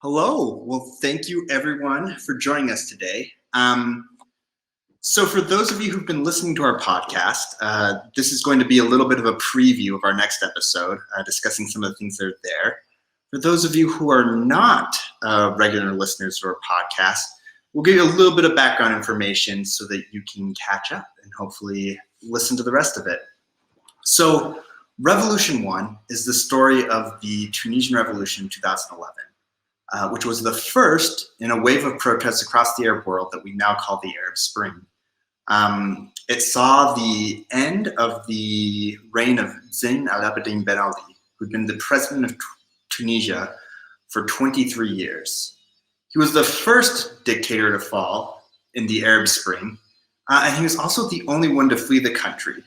Hello. Well, thank you everyone for joining us today. So for those of you who've been listening to our podcast, this is going to be a little bit of a preview of our next episode, discussing some of the things that are there. For those of you who are not regular listeners to our podcast, we'll give you a little bit of background information so that you can catch up and hopefully listen to the rest of it. So Revolution 1 is the story of the Tunisian Revolution in 2011. Which was the first in a wave of protests across the Arab world that we now call the Arab Spring. It saw the end of the reign of Zine al-Abidine Ben Ali, who'd been the president of Tunisia for 23 years. He was the first dictator to fall in the Arab Spring, and he was also the only one to flee the country.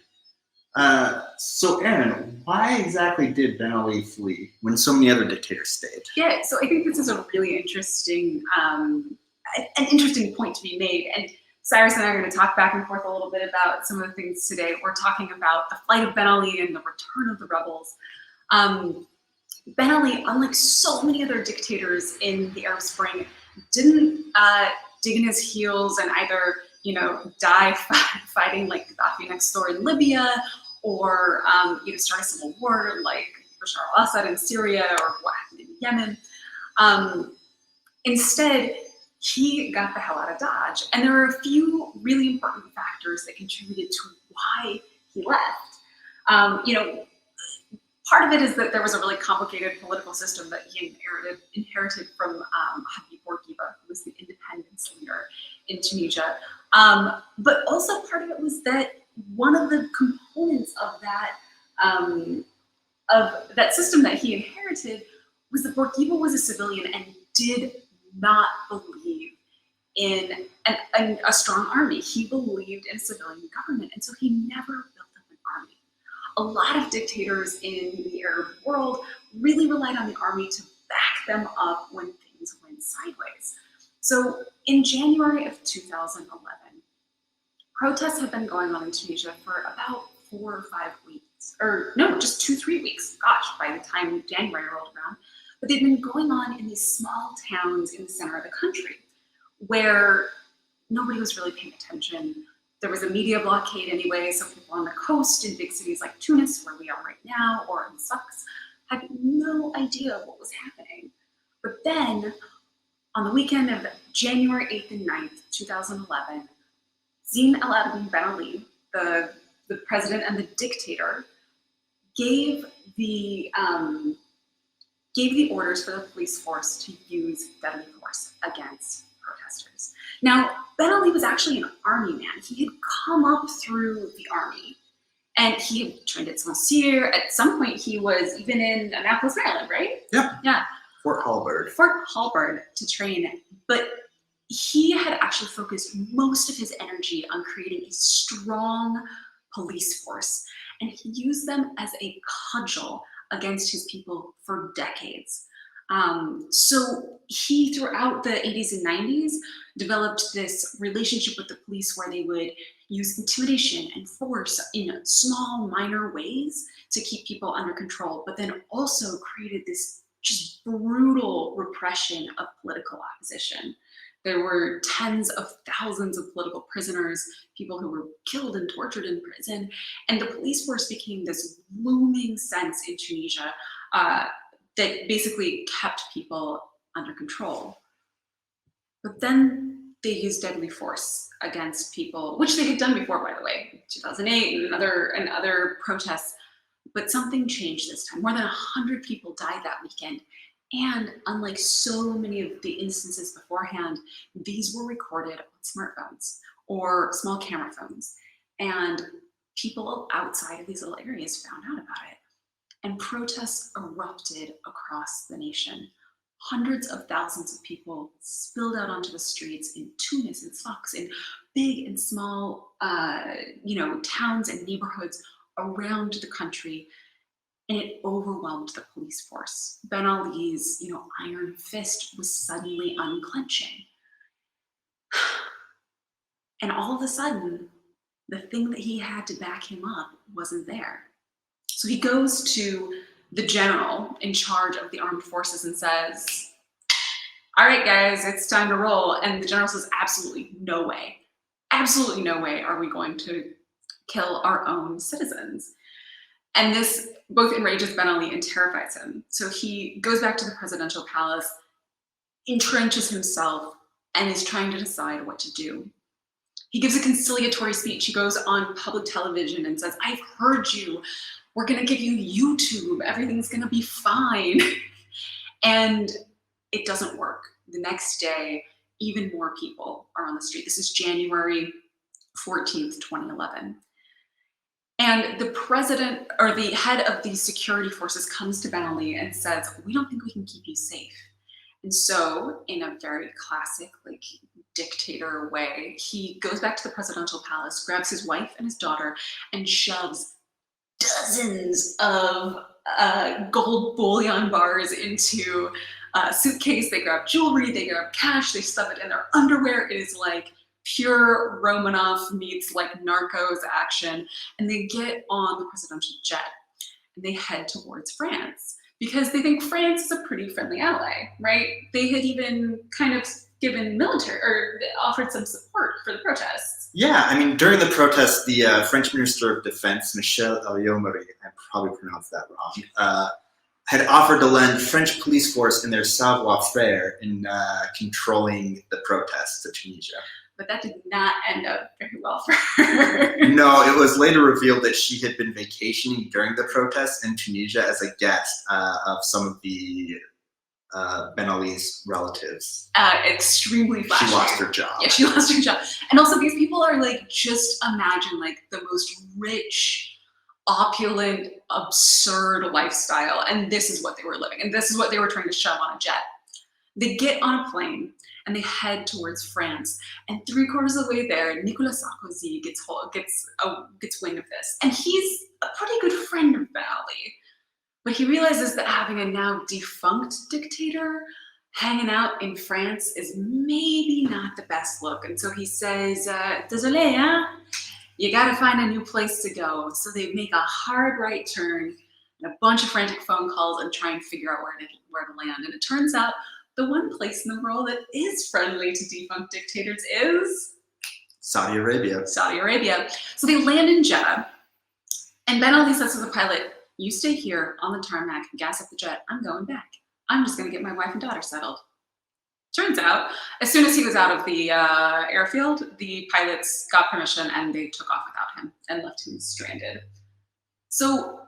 So Erin, why exactly did Ben Ali flee when so many other dictators stayed? Yeah, so I think this is a really interesting, an interesting point to be made. And Cyrus and I are going to talk back and forth a little bit about some of the things today. We're talking about the flight of Ben Ali and the return of the rebels. Ben Ali, unlike so many other dictators in the Arab Spring, didn't dig in his heels and either, die fighting like Gaddafi next door in Libya, or start a civil war like Bashar al-Assad in Syria or what happened in Yemen. Instead, he got the hell out of Dodge. And there are a few really important factors that contributed to why he left. Part of it is that there was a really complicated political system that he inherited from Habib Bourguiba, who was the independence leader in Tunisia. But also part of it was that one of the components of that system that he inherited was that Bourguiba was a civilian and did not believe in a strong army. He believed in a civilian government, and so he never built up an army. A lot of dictators in the Arab world really relied on the army to back them up when things went sideways. So in January of 2011, protests have been going on in Tunisia for about 4 or 5 weeks, or no, just 2-3 weeks, gosh, by the time January rolled around. But they've been going on in these small towns in the center of the country where nobody was really paying attention. There was a media blockade anyway, so people on the coast in big cities like Tunis, where we are right now, or in Sfax, had no idea what was happening. But then, on the weekend of January 8th and 9th, 2011, Zine al-Abidine Ben Ali, the president and the dictator, gave the orders for the police force to use deadly force against protesters. Now, Ben Ali was actually an army man. He had come up through the army, and he had trained at Saint-Cyr. At some point, he was even in Annapolis, Maryland, right? Yeah. Fort Halberd to train, but he had actually focused most of his energy on creating a strong police force, and he used them as a cudgel against his people for decades. So he, throughout the 80s and 90s, developed this relationship with the police where they would use intimidation and force in small, minor ways to keep people under control, but then also created this just brutal repression of political opposition. There were tens of thousands of political prisoners, people who were killed and tortured in prison, and the police force became this looming sense in Tunisia that basically kept people under control. But then they used deadly force against people, which they had done before, by the way, 2008 and other protests. But something changed this time. More than 100 people died that weekend. And unlike so many of the instances beforehand, these were recorded on smartphones or small camera phones. And people outside of these little areas found out about it. And protests erupted across the nation. Hundreds of thousands of people spilled out onto the streets in Tunis and Sfax, in big and small towns and neighborhoods around the country. And it overwhelmed the police force. Ben Ali's, iron fist was suddenly unclenching. And all of a sudden, the thing that he had to back him up wasn't there. So he goes to the general in charge of the armed forces and says, right, guys, it's time to roll. And the general says, absolutely no way. Absolutely no way are we going to kill our own citizens. And this both enrages Ben Ali and terrifies him. So he goes back to the presidential palace, entrenches himself, and is trying to decide what to do. He gives a conciliatory speech. He goes on public television and says, I've heard you. We're going to give you YouTube. Everything's going to be fine. And it doesn't work. The next day, even more people are on the street. This is January 14th, 2011. And the president, or the head of the security forces, comes to Ben Ali and says, we don't think we can keep you safe. And so, in a very classic, like, dictator way, he goes back to the presidential palace, grabs his wife and his daughter, and shoves dozens of gold bullion bars into a suitcase. They grab jewelry, they grab cash, they stuff it in their underwear. It is like pure Romanov meets like Narcos action. And they get on the presidential jet and they head towards France because they think France is a pretty friendly ally, right? They had even kind of given military or offered some support for the protests. Yeah, I mean, during the protests, the French Minister of Defense, Michel Alliot-Marie, I probably pronounced that wrong, had offered to lend French police force in their savoir-faire in controlling the protests to Tunisia. But that did not end up very well for her. No, it was later revealed that she had been vacationing during the protests in Tunisia as a guest of some of the Ben Ali's relatives. Extremely flashy. She lost her job. Yeah, she lost her job. And also these people are like, just imagine like the most rich, opulent, absurd lifestyle. And this is what they were living. And this is what they were trying to shove on a jet. They get on a plane and they head towards France. And 3/4 of the way there, Nicolas Sarkozy gets wind of this. And he's a pretty good friend of Ben Ali. But he realizes that having a now defunct dictator hanging out in France is maybe not the best look. And so he says, désolé, hein? You gotta find a new place to go. So they make a hard right turn and a bunch of frantic phone calls and try and figure out where to land. And it turns out the one place in the world that is friendly to defunct dictators is Saudi Arabia. Saudi Arabia. So they land in Jeddah. And Ben Ali says to the pilot, you stay here on the tarmac, gas up the jet, I'm going back. I'm just gonna get my wife and daughter settled. Turns out, as soon as he was out of the airfield, the pilots got permission and they took off without him and left him stranded. So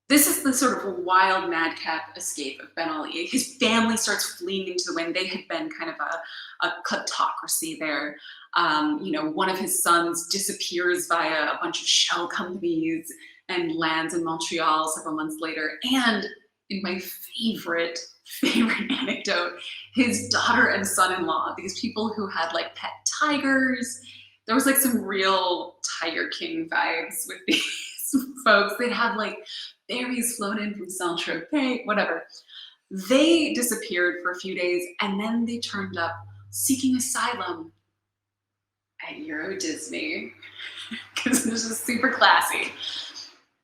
this is the sort of wild madcap escape of Ben Ali. His family starts fleeing into the wind. They had been kind of a kleptocracy there. One of his sons disappears via a bunch of shell companies and lands in Montreal several months later. And in my favorite anecdote, his daughter and son-in-law, these people who had like pet tigers, there was like some real Tiger King vibes with these folks. They'd have like berries flown in from Saint-Tropez, whatever. They disappeared for a few days and then they turned up seeking asylum at Euro Disney because this is super classy.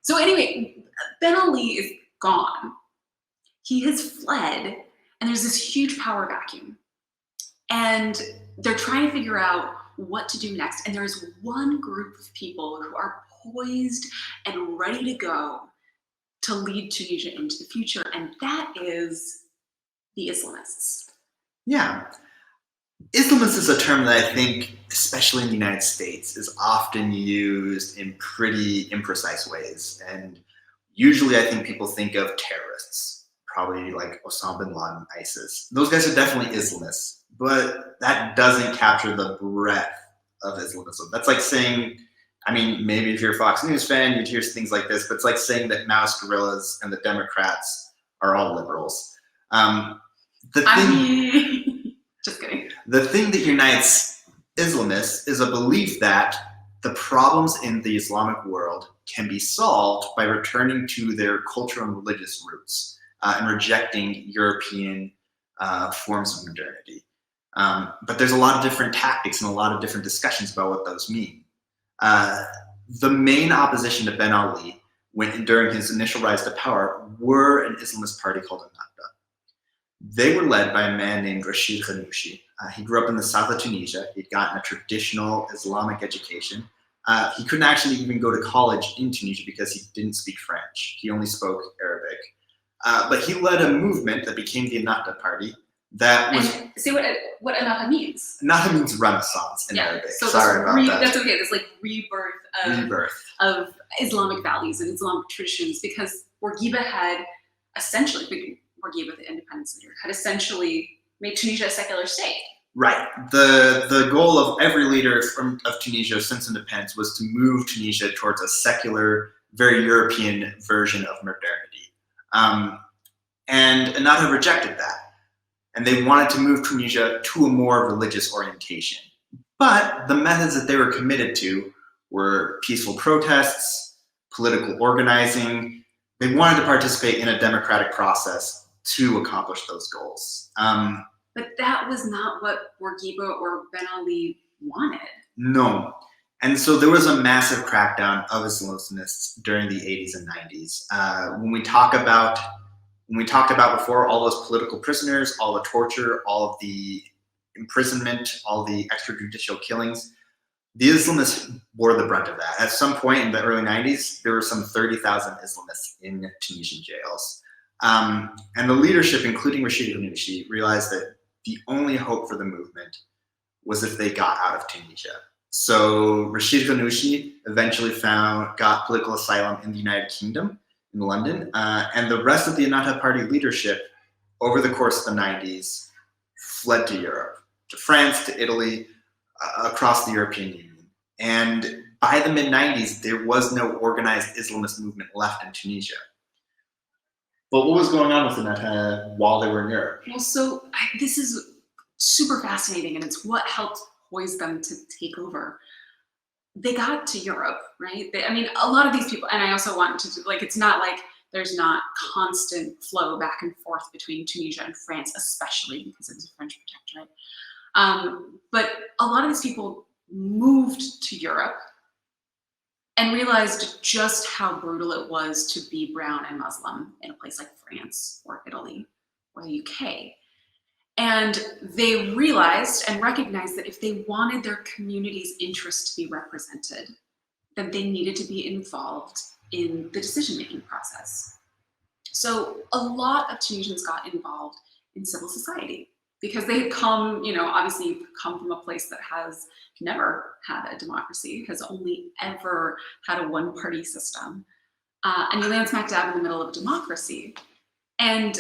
So anyway, Ben Ali is gone. He has fled, and there's this huge power vacuum. And they're trying to figure out what to do next. And there's one group of people who are poised and ready to go to lead Tunisia into the future, and that is the Islamists. Yeah. Islamist is a term that I think, especially in the United States, is often used in pretty imprecise ways. And usually I think people think of terrorists, probably like Osama bin Laden, ISIS. Those guys are definitely Islamists, but that doesn't capture the breadth of Islamism. That's like saying, I mean, maybe if you're a Fox News fan, you'd hear things like this, but it's like saying that Maoist guerrillas and the Democrats are all liberals. Just kidding. The thing that unites Islamists is a belief that the problems in the Islamic world can be solved by returning to their cultural and religious roots and rejecting European forms of modernity. But there's a lot of different tactics and a lot of different discussions about what those mean. The main opposition to Ben Ali during his initial rise to power were an Islamist party called Ennahda. They were led by a man named Rashid Ghannouchi. He grew up in the south of Tunisia. He'd gotten a traditional Islamic education. He couldn't actually even go to college in Tunisia because he didn't speak French. He only spoke Arabic. But he led a movement that became the Ennahda Party. That was, And see what Ennahda means. Ennahda means Renaissance in Arabic. So Sorry about that. That's okay. This like rebirth of Islamic values and Islamic traditions, because Bourguiba had essentially, Bourguiba, the independence leader, had essentially made Tunisia a secular state. Right. The goal of every leader of Tunisia since independence was to move Tunisia towards a secular, very European version of modernity. And Ennahda rejected that. And they wanted to move Tunisia to a more religious orientation. But the methods that they were committed to were peaceful protests, political organizing. They wanted to participate in a democratic process to accomplish those goals. But that was not what Bourguiba or Ben Ali wanted. No. And so there was a massive crackdown of Islamists during the 80s and 90s. When we talked about before, all those political prisoners, all the torture, all of the imprisonment, all the extrajudicial killings, the Islamists bore the brunt of that. At some point in the early 90s, there were some 30,000 Islamists in Tunisian jails. And the leadership, including Rashid Ghannouchi, realized that the only hope for the movement was if they got out of Tunisia. So Rashid Ghannouchi eventually got political asylum in the United Kingdom, in London, and the rest of the Ennahda Party leadership, over the course of the 90s, fled to Europe, to France, to Italy, across the European Union. And by the mid-90s, there was no organized Islamist movement left in Tunisia. But what was going on with Ennahda while they were in Europe? Well, so this is super fascinating, and it's what helped poise them to take over. They got to Europe, right? A lot of these people, and I also want to, it's not like there's not constant flow back and forth between Tunisia and France, especially because it was a French protectorate. But a lot of these people moved to Europe and realized just how brutal it was to be brown and Muslim in a place like France or Italy or the UK. And they realized and recognized that if they wanted their community's interests to be represented, then they needed to be involved in the decision-making process. So a lot of Tunisians got involved in civil society because they had obviously come from a place that has never had a democracy, has only ever had a one-party system. And you land smack dab in the middle of a democracy. And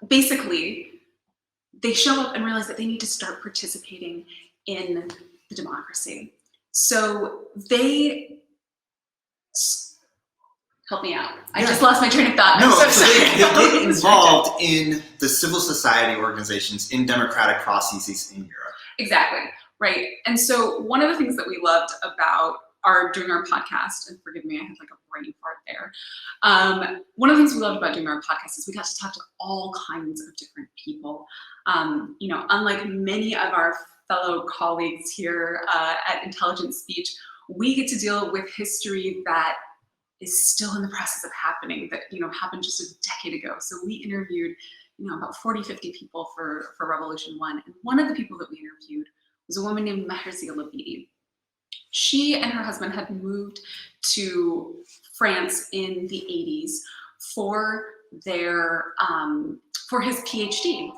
basically, they show up and realize that they need to start participating in the democracy. So help me out. I just lost my train of thought. No, so they get involved in the civil society organizations in democratic processes in Europe. Exactly, right. And so one of the things that we loved about doing our podcast, and forgive me, I had like a brain fart there. One of the things we loved about doing our podcast is we got to talk to all kinds of different people. Unlike many of our fellow colleagues here at Intelligent Speech, we get to deal with history that is still in the process of happening, that happened just a decade ago. So we interviewed about 40, 50 people for Revolution 1. And one of the people that we interviewed was a woman named Maherzia Labidi. She and her husband had moved to France in the 80s for his PhD.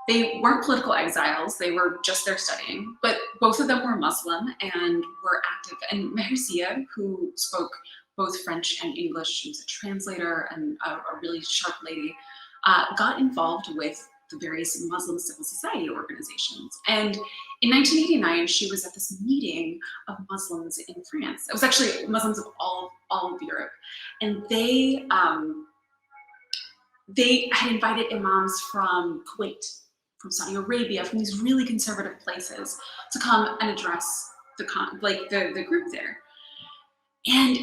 They weren't political exiles, they were just there studying, but both of them were Muslim and were active. And Maherzia, who spoke both French and English, she was a translator and a really sharp lady, got involved with the various Muslim civil society organizations. And in 1989, she was at this meeting of Muslims in France. It was actually Muslims of all of Europe. And they had invited imams from Kuwait, from Saudi Arabia, from these really conservative places to come and address the group there. And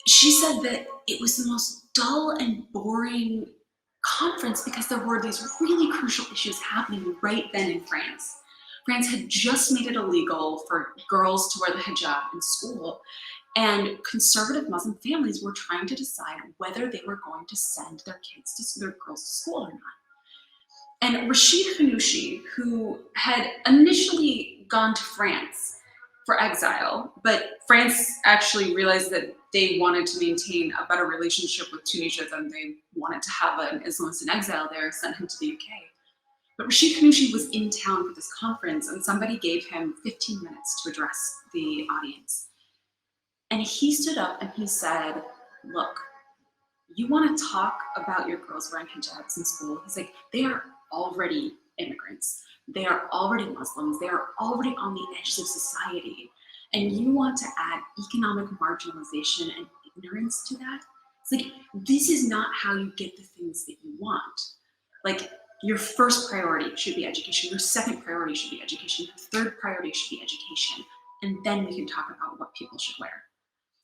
she said that it was the most dull and boring conference because there were these really crucial issues happening right then in France. France had just made it illegal for girls to wear the hijab in school. And conservative Muslim families were trying to decide whether they were going to send their girls to school or not. And Rashid Khanouchi, who had initially gone to France for exile, but France actually realized that they wanted to maintain a better relationship with Tunisia than they wanted to have an Islamist in exile there, sent him to the UK. But Rashid Khanouchi was in town for this conference, and somebody gave him 15 minutes to address the audience. And he stood up and he said, look, you want to talk about your girls wearing hijabs in school? He's like, they are already immigrants. They are already Muslims. They are already on the edges of society. And you want to add economic marginalization and ignorance to that? It's like, this is not how you get the things that you want. Like, your first priority should be education. Your second priority should be education. Your third priority should be education. And then we can talk about what people should wear.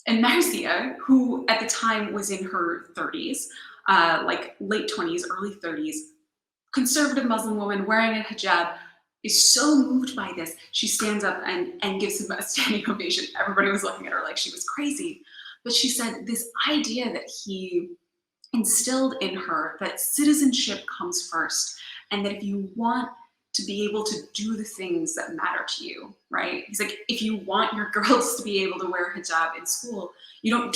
And Marzieh, who at the time was in her 30s, like late 20s, early 30s, conservative Muslim woman wearing a hijab, is so moved by this, she stands up and gives him a standing ovation. Everybody was looking at her like she was crazy. But she said this idea that he instilled in her, that citizenship comes first, and that if you want to be able to do the things that matter to you, right? He's like, if you want your girls to be able to wear hijab in school, you don't